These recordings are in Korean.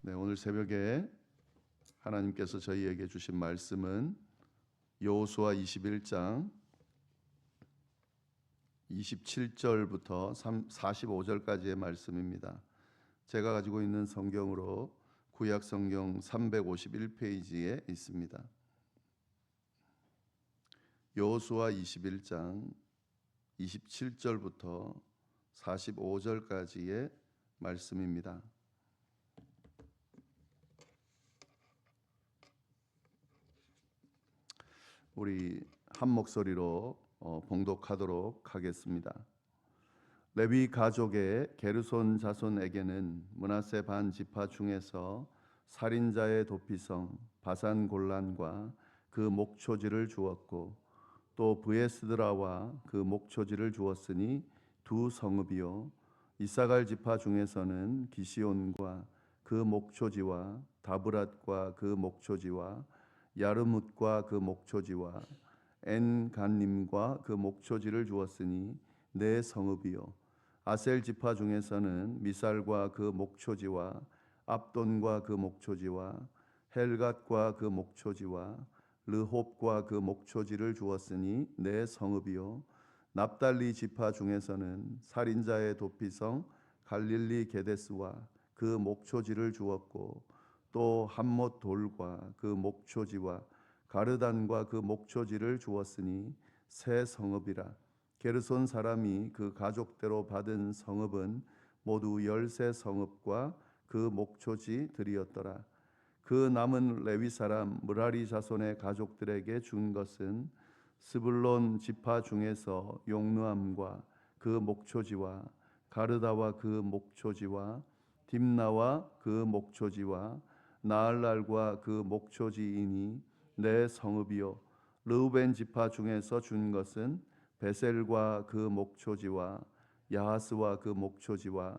네, 오늘 새벽에 하나님께서 저희에게 주신 말씀은 여호수아 21장 27절부터 45절까지의 말씀입니다. 제가 가지고 있는 성경으로 구약 성경 351페이지에 있습니다. 여호수아 21장 27절부터 45절까지의 말씀입니다. 우리 한 목소리로 봉독하도록 하겠습니다. 레위 가족의 게르손 자손에게는 므낫세 반 지파 중에서 살인자의 도피성 바산 골란과 그 목초지를 주었고 또 브에스드라와 그 목초지를 주었으니 두 성읍이요. 이사갈 지파 중에서는 기시온과 그 목초지와 다브랏과 그 목초지와 야르뭇과 그 목초지와 엔간님과 그 목초지를 주었으니 네 성읍이요. 아셀 지파 중에서는 미살과 그 목초지와 압돈과 그 목초지와 헬갓과 그 목초지와 르홉과 그 목초지를 주었으니 네 성읍이요. 납달리 지파 중에서는 살인자의 도피성 갈릴리 게데스와 그 목초지를 주었고 또 함못 돌과 그 목초지와 가르단과 그 목초지를 주었으니 세 성읍이라. 게르손 사람이 그 가족대로 받은 성읍은 모두 13 성읍과 그 목초지들이었더라. 그 남은 레위 사람 므라리 자손의 가족들에게 준 것은 스불론 지파 중에서 용누암과 그 목초지와 가르다와 그 목초지와 딥나와 그 목초지와 나알랄과 그 목초지이니 네 성읍이요. 르우벤 지파 중에서 준 것은 베셀과 그 목초지와 야하스와 그 목초지와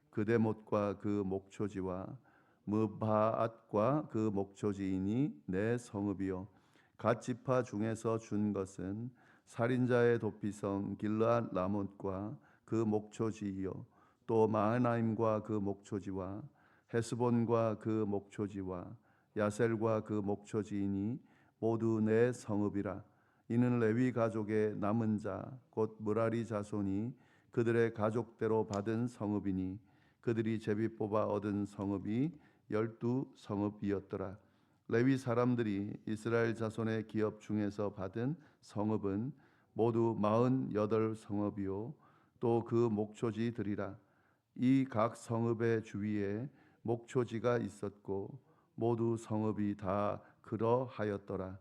그데못과 그 목초지와 무바앗과 그 목초지이니 네 성읍이요. 갓 지파 중에서 준 것은 살인자의 도피성 길르앗 라못과 그 목초지이요. 또 마하나임과 그 목초지와 헤스본과 그 목초지와 야셀과 그 목초지이니 모두 네 성읍이라. 이는 레위 가족의 남은 자 곧 므라리 자손이 그들의 가족대로 받은 성읍이니 그들이 제비 뽑아 얻은 성읍이 12성읍이었더라. 레위 사람들이 이스라엘 자손의 기업 중에서 받은 성읍은 모두 48성읍이요 또 그 목초지들이라. 이 각 성읍의 주위에 목초지가 있었고 모두 성읍이 다 그러하였더라.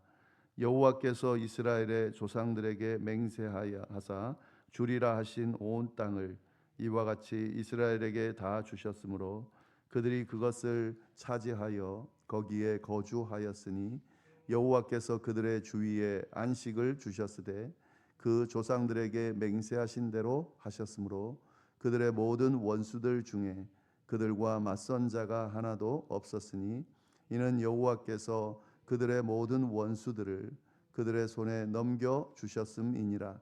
여호와께서 이스라엘의 조상들에게 맹세하여 하사 주리라 하신 온 땅을 이와 같이 이스라엘에게 다 주셨으므로 그들이 그것을 차지하여 거기에 거주하였으니 여호와께서 그들의 주위에 안식을 주셨으되 그 조상들에게 맹세하신 대로 하셨으므로 그들의 모든 원수들 중에 그들과 맞선 자가 하나도 없었으니 이는 여호와께서 그들의 모든 원수들을 그들의 손에 넘겨 주셨음이니라.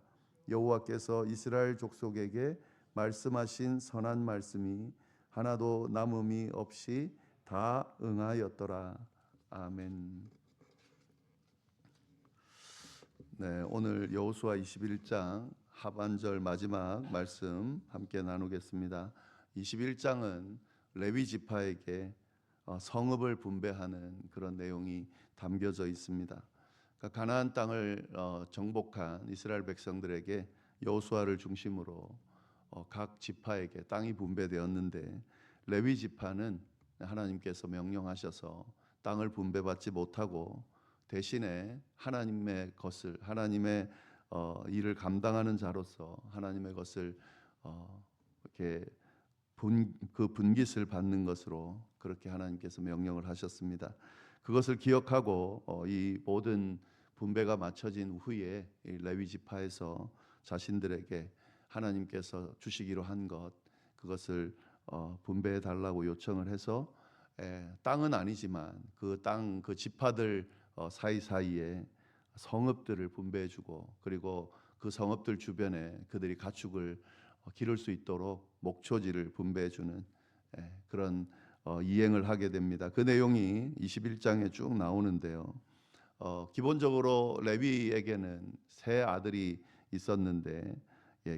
여호와께서 이스라엘 족속에게 말씀하신 선한 말씀이 하나도 남음이 없이 다 응하였더라. 아멘. 네, 오늘 여호수아 21장 하반절 마지막 말씀 함께 나누겠습니다. 21장은 레위 지파에게 성읍을 분배하는 그런 내용이 담겨져 있습니다. 그러니까 가나안 땅을 정복한 이스라엘 백성들에게 여호수아를 중심으로 각 지파에게 땅이 분배되었는데 레위 지파는 하나님께서 명령하셔서 땅을 분배받지 못하고 대신에 하나님의 것을 하나님의 일을 감당하는 자로서 하나님의 것을 이렇게 그 분깃을 받는 것으로 그렇게 하나님께서 명령을 하셨습니다. 그것을 기억하고 이 모든 분배가 마쳐진 후에 레위 지파에서 자신들에게 하나님께서 주시기로 한 것 그것을 분배해 달라고 요청을 해서 땅은 아니지만 그 땅 그 지파들 사이사이에 성읍들을 분배해주고 그리고 그 성읍들 주변에 그들이 가축을 기를 수 있도록 목초지를 분배해주는 그런 이행을 하게 됩니다. 그 내용이 21장에 쭉 나오는데요. 기본적으로 레위에게는 세 아들이 있었는데,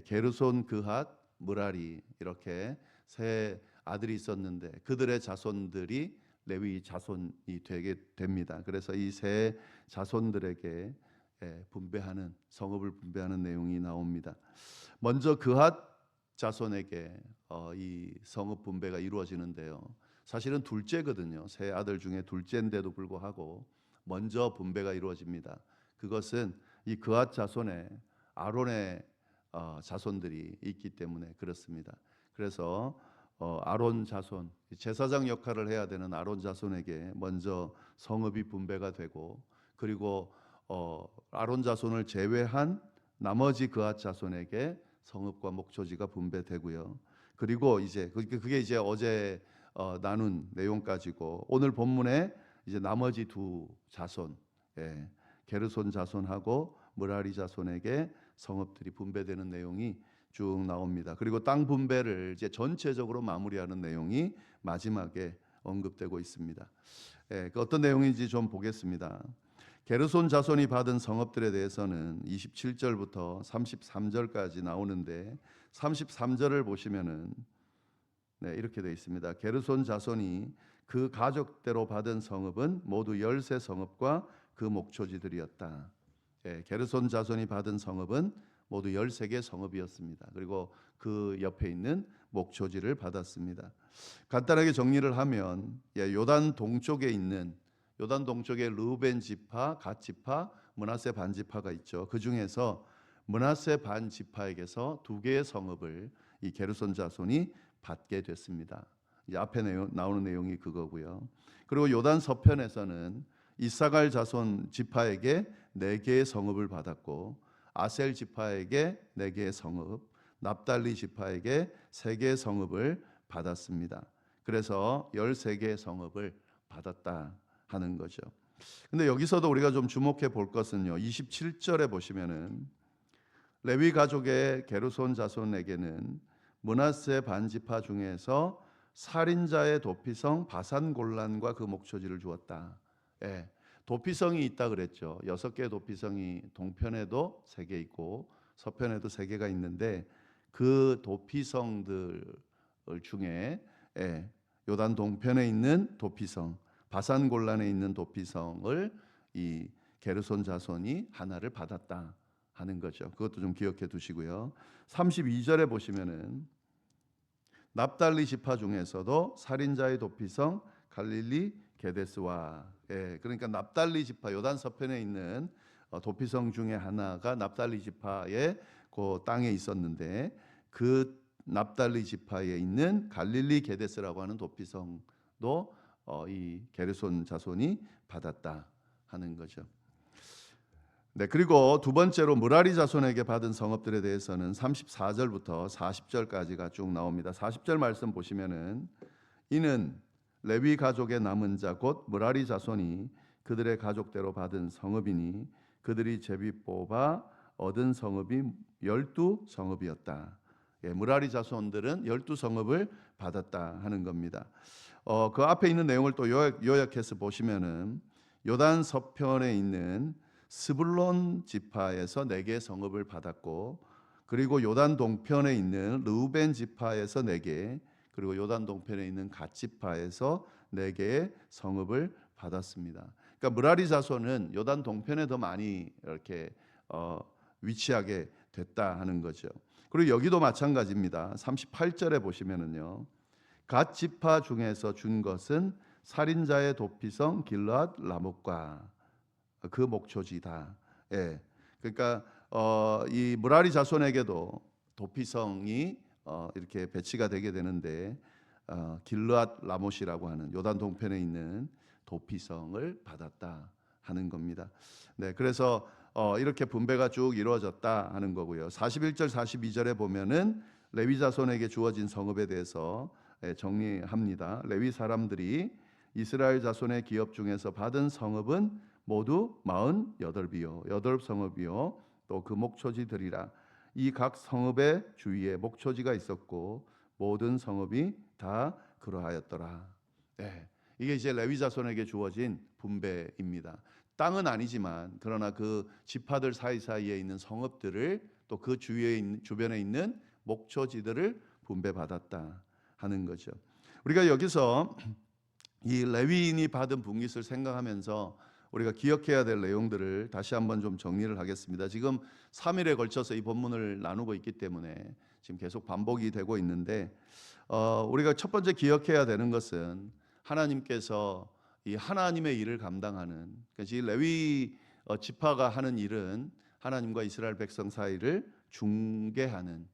게르손, 그핫, 므라리 이렇게 세 아들이 있었는데 그들의 자손들이 레위 자손이 되게 됩니다. 그래서 이 세 자손들에게 분배하는, 성읍을 분배하는 내용이 나옵니다. 먼저 그핫 자손에게 이 성읍 분배가 이루어지는데요. 사실은 둘째거든요. 세 아들 중에 둘째인데도 불구하고 먼저 분배가 이루어집니다. 그것은 이 그핫 자손에 아론의 자손들이 있기 때문에 그렇습니다. 그래서 아론 자손, 제사장 역할을 해야 되는 아론 자손에게 먼저 성읍이 분배가 되고, 그리고 아론 자손을 제외한 나머지 그핫 자손에게 성읍과 목초지가 분배되고요. 그리고 이제 그게 이제 어제 나눈 내용까지고, 오늘 본문에 이제 나머지 두 자손, 게르손 자손하고 므라리 자손에게 성읍들이 분배되는 내용이 쭉 나옵니다. 그리고 땅 분배를 이제 전체적으로 마무리하는 내용이 마지막에 언급되고 있습니다. 그 어떤 내용인지 좀 보겠습니다. 게르손 자손이 받은 성읍들에 대해서는 27절부터 33절까지 나오는데, 33절을 보시면은 이렇게 되어 있습니다. 게르손 자손이 그 가족대로 받은 성읍은 모두 13 성읍과 그 목초지들이었다. 게르손 자손이 받은 성읍은 모두 13개 성읍이었습니다. 그리고 그 옆에 있는 목초지를 받았습니다. 간단하게 정리를 하면 요단 동쪽에 있는, 요단 동쪽에 르우벤 지파, 갓 지파, 므낫세 반 지파가 있죠. 그 중에서 므낫세 반 지파에게서 2개의 성읍을 이 게르손 자손이 받게 됐습니다. 이제 앞에 나오는 내용이 그거고요. 그리고 요단 서편에서는 이사갈 자손 지파에게 4개의 성읍을 받았고, 아셀 지파에게 4개의 성읍, 납달리 지파에게 3개의 성읍을 받았습니다. 그래서 13개의 성읍을 받았다 하는 거죠. 근데 여기서도 우리가 좀 주목해 볼 것은요, 27절에 보시면은 레위 가족의 게르손 자손에게는 므낫세 반지파 중에서 살인자의 도피성 바산골란과 그 목초지를 주었다. 도피성이 있다 그랬죠. 6개의 도피성이 동편에도 3개 있고 서편에도 3개가 있는데, 그 도피성들 중에 요단 동편에 있는 도피성, 바산골란에 있는 도피성을 이 게르손 자손이 하나를 받았다 하는 거죠. 그것도 좀 기억해 두시고요. 32절에 보시면은 납달리 지파 중에서도 살인자의 도피성 갈릴리 게데스와, 그러니까 납달리 지파, 요단 서편에 있는 도피성 중에 하나가 납달리 지파의 그 땅에 있었는데, 그 납달리 지파에 있는 갈릴리 게데스라고 하는 도피성도 이 게르손 자손이 받았다 하는 거죠. 그리고 두 번째로 므라리 자손에게 받은 성읍들에 대해서는 34절부터 40절까지가 쭉 나옵니다. 40절 말씀 보시면은 이는 레위 가족의 남은 자 곧 므라리 자손이 그들의 가족대로 받은 성읍이니 그들이 제비 뽑아 얻은 성읍이 12성읍이었다. 므라리 자손들은 12성읍을 받았다 하는 겁니다. 그 앞에 있는 내용을 또 요약해서 보시면은 요단 서편에 있는 스불론 지파에서 4개의 성읍을 받았고, 그리고 요단 동편에 있는 르우벤 지파에서 4개, 그리고 요단 동편에 있는 갓 지파에서 4개의 성읍을 받았습니다. 그러니까 므라리 자손은 요단 동편에 더 많이 이렇게 위치하게 됐다 하는 거죠. 그리고 여기도 마찬가지입니다. 38절에 보시면은요, 갓 지파 중에서 준 것은 살인자의 도피성 길르앗 라못과 그 목초지다. 그러니까 이 므라리 자손에게도 도피성이 이렇게 배치가 되게 되는데, 길르앗 라못이라고 하는 요단 동편에 있는 도피성을 받았다 하는 겁니다. 그래서 이렇게 분배가 쭉 이루어졌다 하는 거고요. 41절 42절에 보면은 레위 자손에게 주어진 성읍에 대해서 정리합니다. 레위 사람들이 이스라엘 자손의 기업 중에서 받은 성읍은 모두 48비요 8성읍이요 또 그 목초지들이라. 이 각 성읍의 주위에 목초지가 있었고 모든 성읍이 다 그러하였더라. 네, 이게 이제 레위 자손에게 주어진 분배입니다. 땅은 아니지만 그러나 그 지파들 사이사이에 있는 성읍들을 또 그 주변에 있는 목초지들을 분배받았다 하는 거죠. 우리가 여기서 이 레위인이 받은 분깃을 생각하면서 우리가 기억해야 될 내용들을 다시 한번 좀 정리를 하겠습니다. 지금 3일에 걸쳐서 이 본문을 나누고 있기 때문에 지금 계속 반복이 되고 있는데 우리가 첫 번째 기억해야 되는 것은 하나님께서 이 하나님의 일을 감당하는, 그래서 이 레위 지파가 하는 일은 하나님과 이스라엘 백성 사이를 중개하는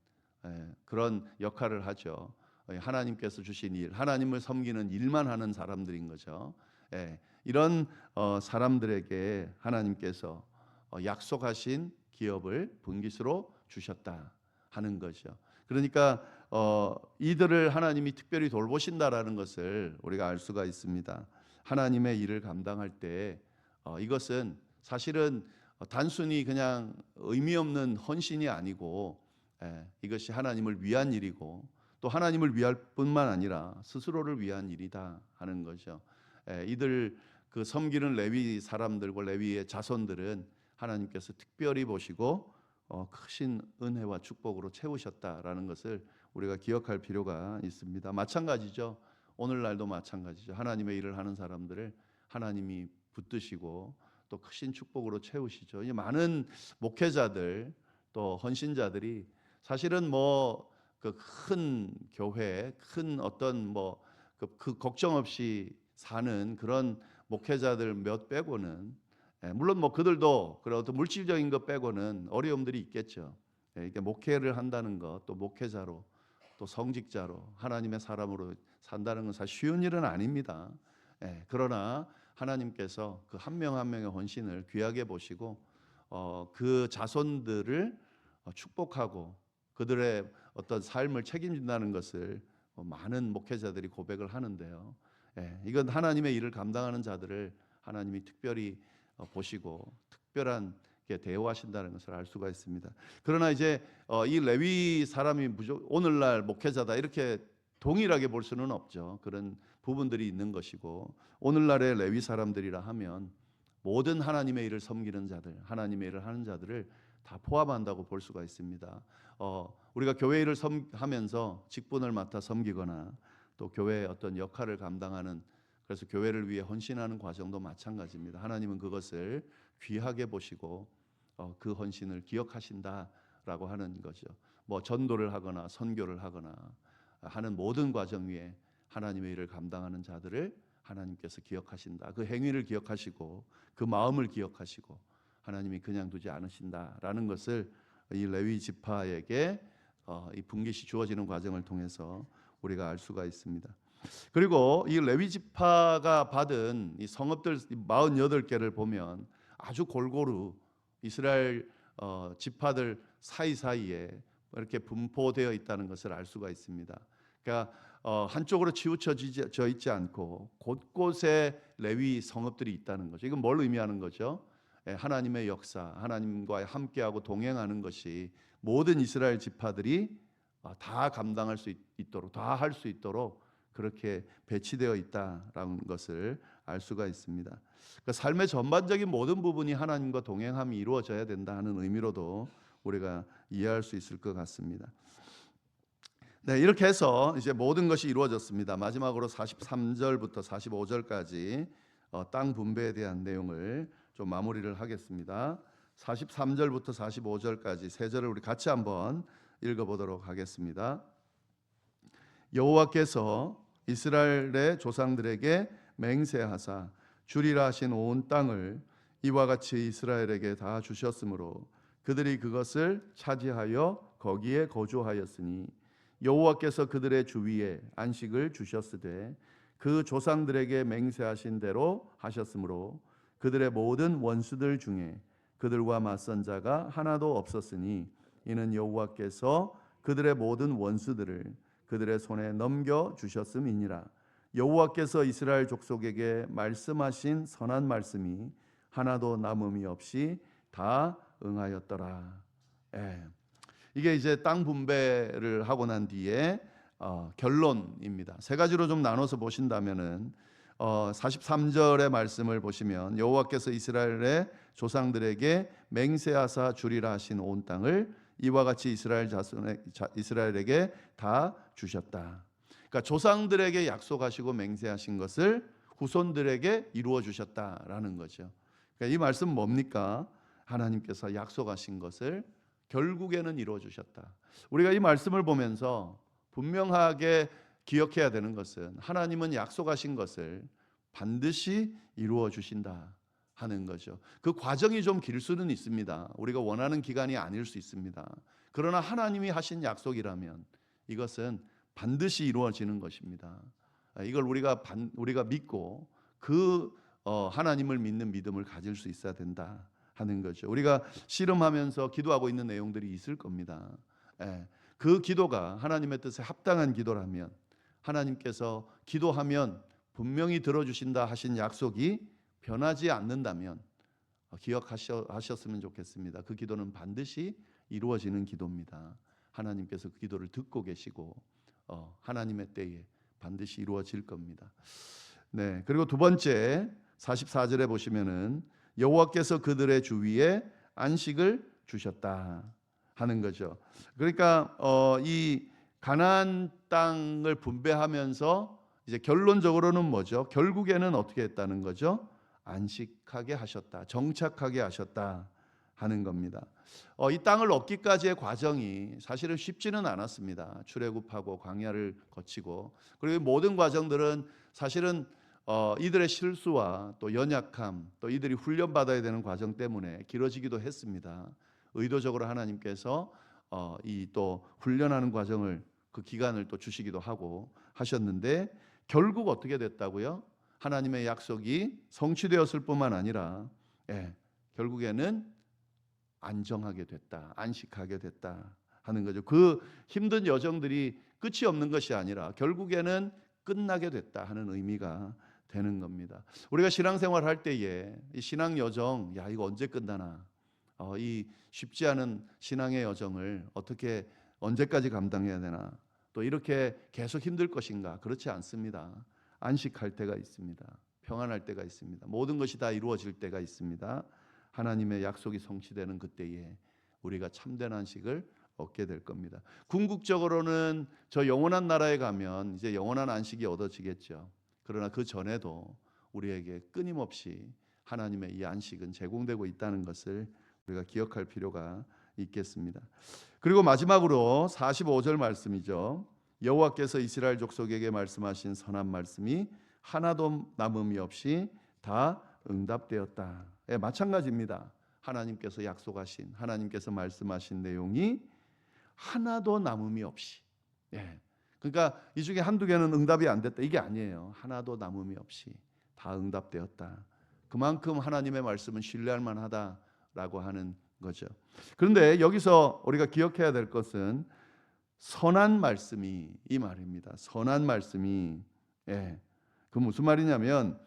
그런 역할을 하죠. 하나님께서 주신 일, 하나님을 섬기는 일만 하는 사람들인 거죠. 이런 사람들에게 하나님께서 약속하신 기업을 분깃으로 주셨다 하는 거죠. 그러니까 이들을 하나님이 특별히 돌보신다라는 것을 우리가 알 수가 있습니다. 하나님의 일을 감당할 때 이것은 사실은 단순히 그냥 의미 없는 헌신이 아니고 이것이 하나님을 위한 일이고 또 하나님을 위할 뿐만 아니라 스스로를 위한 일이다 하는 거죠. 이들 그 섬기는 레위 사람들과 레위의 자손들은 하나님께서 특별히 보시고 크신 은혜와 축복으로 채우셨다라는 것을 우리가 기억할 필요가 있습니다. 마찬가지죠. 오늘날도 마찬가지죠. 하나님의 일을 하는 사람들을 하나님이 붙드시고 또 크신 축복으로 채우시죠. 많은 목회자들 또 헌신자들이 사실은 뭐 그 큰 교회, 큰 어떤 뭐 그 걱정 없이 사는 그런 목회자들 몇 빼고는 물론 뭐 그들도 그런 어떤 물질적인 것 빼고는 어려움들이 있겠죠. 이게 목회를 한다는 것, 또 목회자로, 또 성직자로 하나님의 사람으로 산다는 건 사실 쉬운 일은 아닙니다. 그러나 하나님께서 그 한 명 한 명의 헌신을 귀하게 보시고 그 자손들을 축복하고 그들의 어떤 삶을 책임진다는 것을 많은 목회자들이 고백을 하는데요. 이건 하나님의 일을 감당하는 자들을 하나님이 특별히 보시고 특별한 대우하신다는 것을 알 수가 있습니다. 그러나 이제 이 레위 사람이 오늘날 목회자다 이렇게 동일하게 볼 수는 없죠. 그런 부분들이 있는 것이고 오늘날의 레위 사람들이라 하면 모든 하나님의 일을 섬기는 자들, 하나님의 일을 하는 자들을 다 포함한다고 볼 수가 있습니다. 우리가 교회 일을 하면서 직분을 맡아 섬기거나 또 교회의 어떤 역할을 감당하는, 그래서 교회를 위해 헌신하는 과정도 마찬가지입니다. 하나님은 그것을 귀하게 보시고 그 헌신을 기억하신다라고 하는 거죠. 뭐 전도를 하거나 선교를 하거나 하는 모든 과정 위에 하나님의 일을 감당하는 자들을 하나님께서 기억하신다. 그 행위를 기억하시고 그 마음을 기억하시고 하나님이 그냥 두지 않으신다라는 것을 이 레위 지파에게 이 분깃이 주어지는 과정을 통해서 우리가 알 수가 있습니다. 그리고 이 레위 지파가 받은 이 성읍들 48개를 보면 아주 골고루 이스라엘 지파들 사이사이에 이렇게 분포되어 있다는 것을 알 수가 있습니다. 그러니까 한쪽으로 치우쳐져 있지 않고 곳곳에 레위 성읍들이 있다는 거죠. 이건 뭘 의미하는 거죠? 하나님의 역사, 하나님과 함께하고 동행하는 것이 모든 이스라엘 지파들이 다 감당할 수 있도록, 다 할 수 있도록 그렇게 배치되어 있다라는 것을 알 수가 있습니다. 그러니까 삶의 전반적인 모든 부분이 하나님과 동행함이 이루어져야 된다 하는 의미로도 우리가 이해할 수 있을 것 같습니다. 네, 이렇게 해서 이제 모든 것이 이루어졌습니다. 마지막으로 43절부터 45절까지 땅 분배에 대한 내용을 좀 마무리를 하겠습니다. 43절부터 45절까지 세 절을 우리 같이 한번 읽어보도록 하겠습니다. 여호와께서 이스라엘의 조상들에게 맹세하사 주리라 하신 온 땅을 이와 같이 이스라엘에게 다 주셨으므로 그들이 그것을 차지하여 거기에 거주하였으니 여호와께서 그들의 주위에 안식을 주셨으되 그 조상들에게 맹세하신 대로 하셨으므로 그들의 모든 원수들 중에 그들과 맞선 자가 하나도 없었으니 이는 여호와께서 그들의 모든 원수들을 그들의 손에 넘겨 주셨음이니라. 여호와께서 이스라엘 족속에게 말씀하신 선한 말씀이 하나도 남음이 없이 다 응하였더라. 이게 이제 땅 분배를 하고 난 뒤에 결론입니다. 세 가지로 좀 나눠서 보신다면은 43절의 말씀을 보시면 여호와께서 이스라엘의 조상들에게 맹세하사 주리라 하신 온 땅을 이와 같이 이스라엘에게 다 주셨다. 그러니까 조상들에게 약속하시고 맹세하신 것을 후손들에게 이루어 주셨다라는 거죠. 그러니까 이 말씀 뭡니까? 하나님께서 약속하신 것을 결국에는 이루어 주셨다. 우리가 이 말씀을 보면서 분명하게 기억해야 되는 것은 하나님은 약속하신 것을 반드시 이루어 주신다 하는 거죠. 그 과정이 좀 길 수는 있습니다. 우리가 원하는 기간이 아닐 수 있습니다. 그러나 하나님이 하신 약속이라면 이것은 반드시 이루어지는 것입니다. 이걸 우리가 믿고 그 하나님을 믿는 믿음을 가질 수 있어야 된다 하는 거죠. 우리가 씨름하면서 기도하고 있는 내용들이 있을 겁니다. 그 기도가 하나님의 뜻에 합당한 기도라면 하나님께서 기도하면 분명히 들어주신다 하신 약속이 변하지 않는다면 기억하셨으면 좋겠습니다. 그 기도는 반드시 이루어지는 기도입니다. 하나님께서 그 기도를 듣고 계시고 하나님의 때에 반드시 이루어질 겁니다. 네, 그리고 두 번째 44절에 보시면은 여호와께서 그들의 주위에 안식을 주셨다 하는 거죠. 그러니까 이 가나안 땅을 분배하면서 이제 결론적으로는 뭐죠? 결국에는 어떻게 했다는 거죠? 안식하게 하셨다, 정착하게 하셨다 하는 겁니다. 이 땅을 얻기까지의 과정이 사실은 쉽지는 않았습니다. 출애굽하고 광야를 거치고 그리고 모든 과정들은 사실은 이들의 실수와 또 연약함, 또 이들이 훈련받아야 되는 과정 때문에 길어지기도 했습니다. 의도적으로 하나님께서 이 또 훈련하는 과정을 그 기간을 또 주시기도 하고 하셨는데 결국 어떻게 됐다고요? 하나님의 약속이 성취되었을 뿐만 아니라 결국에는 안정하게 됐다, 안식하게 됐다 하는 거죠. 그 힘든 여정들이 끝이 없는 것이 아니라 결국에는 끝나게 됐다 하는 의미가 되는 겁니다. 우리가 신앙생활 할 때에 이 신앙 여정, 이거 언제 끝나나? 이 쉽지 않은 신앙의 여정을 어떻게 언제까지 감당해야 되나? 또 이렇게 계속 힘들 것인가? 그렇지 않습니다. 안식할 때가 있습니다. 평안할 때가 있습니다. 모든 것이 다 이루어질 때가 있습니다. 하나님의 약속이 성취되는 그때에 우리가 참된 안식을 얻게 될 겁니다. 궁극적으로는 저 영원한 나라에 가면 이제 영원한 안식이 얻어지겠죠. 그러나 그 전에도 우리에게 끊임없이 하나님의 이 안식은 제공되고 있다는 것을 우리가 기억할 필요가 있겠습니다. 그리고 마지막으로 45절 말씀이죠. 여호와께서 이스라엘 족속에게 말씀하신 선한 말씀이 하나도 남음이 없이 다 응답되었다. 마찬가지입니다. 하나님께서 약속하신, 하나님께서 말씀하신 내용이 하나도 남음이 없이. 그러니까 이 중에 한두 개는 응답이 안 됐다 이게 아니에요. 하나도 남음이 없이 다 응답되었다. 그만큼 하나님의 말씀은 신뢰할 만하다라고 하는 거죠. 그런데 여기서 우리가 기억해야 될 것은 선한 말씀이 이 말입니다. 선한 말씀이 그 무슨 말이냐면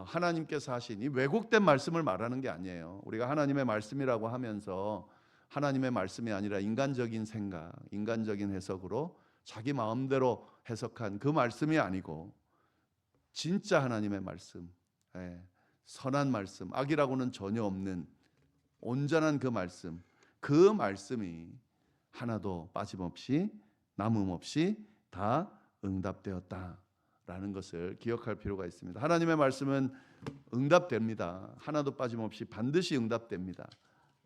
하나님께서 하신 이 왜곡된 말씀을 말하는 게 아니에요. 우리가 하나님의 말씀이라고 하면서 하나님의 말씀이 아니라 인간적인 생각, 인간적인 해석으로 자기 마음대로 해석한 그 말씀이 아니고 진짜 하나님의 말씀, 선한 말씀, 악이라고는 전혀 없는 온전한 그 말씀이 하나도 빠짐없이 남음 없이 다 응답되었다라는 것을 기억할 필요가 있습니다. 하나님의 말씀은 응답됩니다. 하나도 빠짐없이 반드시 응답됩니다.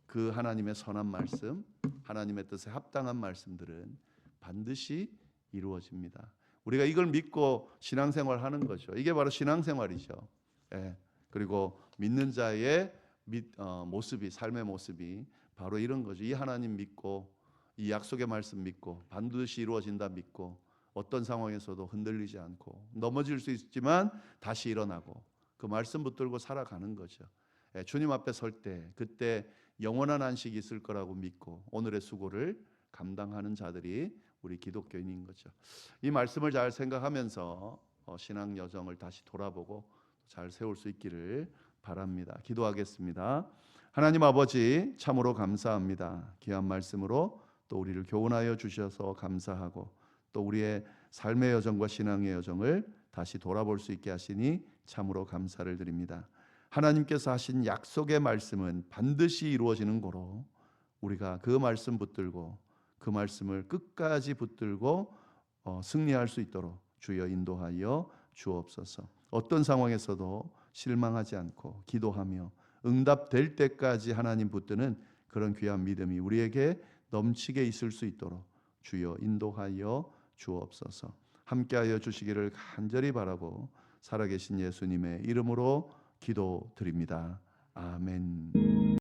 그 하나님의 선한 말씀, 하나님의 뜻에 합당한 말씀들은 반드시 이루어집니다. 우리가 이걸 믿고 신앙생활하는 거죠. 이게 바로 신앙생활이죠. 그리고 믿는 자의 모습이, 삶의 모습이 바로 이런 거죠. 이 하나님 믿고 이 약속의 말씀 믿고 반드시 이루어진다 믿고 어떤 상황에서도 흔들리지 않고 넘어질 수 있지만 다시 일어나고 그 말씀 붙들고 살아가는 거죠. 주님 앞에 설 때 그때 영원한 안식이 있을 거라고 믿고 오늘의 수고를 감당하는 자들이 우리 기독교인인 거죠. 이 말씀을 잘 생각하면서 신앙 여정을 다시 돌아보고 잘 세울 수 있기를 바랍니다. 기도하겠습니다. 하나님 아버지 참으로 감사합니다. 귀한 말씀으로 또 우리를 교훈하여 주셔서 감사하고 또 우리의 삶의 여정과 신앙의 여정을 다시 돌아볼 수 있게 하시니 참으로 감사를 드립니다. 하나님께서 하신 약속의 말씀은 반드시 이루어지는 고로 우리가 그 말씀 붙들고 그 말씀을 끝까지 붙들고 승리할 수 있도록 주여 인도하여 주옵소서. 어떤 상황에서도 실망하지 않고 기도하며 응답될 때까지 하나님 붙드는 그런 귀한 믿음이 우리에게 넘치게 있을 수 있도록 주여 인도하여 주옵소서. 함께하여 주시기를 간절히 바라고 살아계신 예수님의 이름으로 기도드립니다. 아멘.